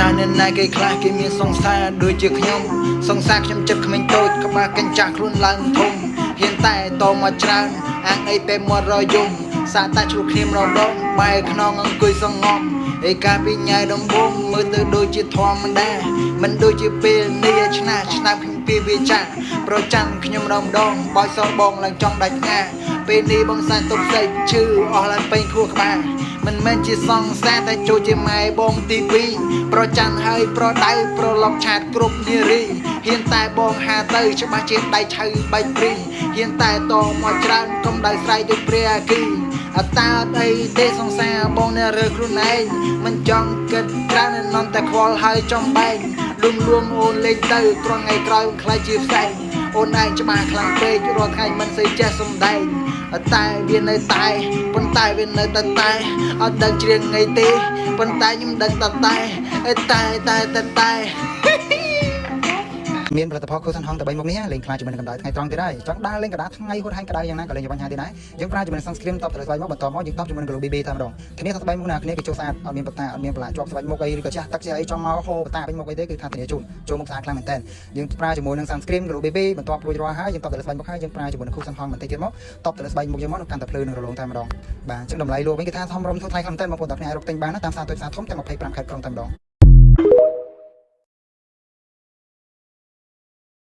តានៅណាគេខ្លះគេមានសង្សារដូចជាខ្ញុំសង្សារខ្ញុំចិត្តក្មេងតូចក្បាលកញ្ចាស់ខ្លួនឡើងធំហ៊ានតែតមកច្រើនអាងអីពេលមករយំសាតែឆ្លុះគ្នាម្ដងបែរខ្នងអង្គុយសងំឯកាពីញ៉ៃដំបងមើលទៅដូចជាធម្មតាមិនដូចជាពេលនេះឆ្នាំខ្ញុំពីវាចាប្រចាំខ្ញុំម្ដងបោយសបងឡើងចង់ដាច់ងាពេលនេះបងសានទុកសេចឈឺអស់ឡើងពេញខួរក្បាលមិនមែនជាសង្សារតែចូលជាម៉ែបងទី2ប្រចាំហើយប្រដៅប្រឡប់ឆាតគ្រប់នារីហ៊ានតែបងហាទៅច្បាស់ជាដៃឆៅបែកព្រីហ៊ានតែតមកច្រើនកុំដោយស្រ័យដូចព្រះអាគីអតាអត់អីទេសង្សារបងនៅរើខ្លួនឯងមិនចង់គិតច្រើននំតែខ្វល់ហើយចំបែងលួងអូនលេងទៅត្រង់ថ្ងៃក្រោយខ្លាចជាផ្សេងអូនឯងច្បាស់ខ្លាំងពេករាល់ថ្ងៃមិនសូវចេះសំដែងតែវានៅតែប៉ុន្តែវានៅតែអត់ដឹងជ្រៀងថ្ងៃទេប៉ុន្តែខ្ញុំដឹងតែមានផលិតផលគូសិនហងតែ3មុខនេះលេងខ្លាចជាមួយនឹងកម្ដៅថ្ងៃត្រង់ទៀតហើយចង់ដើរលេងកណ្ដាលថ្ងៃហួតហាញ់ក្ដៅយ៉ាងណាក៏លេងបញ្ហាទៀតដែរយើងប្រើជាមួយនឹង sunscreen តបទៅស្បែកមុខបន្តមកយើងតបជាមួយនឹង Glow BB តែម្ដងធានាថាស្បែកមុខណាគ្នាគេចូលស្អាតអត់មានបតាអត់មានបន្លាជាប់ស្បែកមុខអីឬក៏ចាស់ទឹកជាអីចង់មកហូរបតាពេញមុខអីទេគឺថាធានាចូលមុខស្អាតខ្លាំងមែនតើយើងប្រើជាមួយនឹង sunscreen Glow BB បន្តរួចរាល់ហើយយើងតបទៅស្បែកមុខហើយយើងប្រើជាមួយនឹងគូសិនហងបន្តិចទៀតមកតបទៅស្បែកមុខយើងមកកាន់តែភ្លឺនឹងរលោងតែម្ដងបាទអញ្ចឹងតម្លៃលក់វិញគឺថាធំរំធូរថ្លៃខ្លាំងមែនតើបងប្អូនទាំងគ្នាអាចរកទិញបានតាមផ្សារទុយផ្សារធំតែ25ខែក្រុងតែម្ដង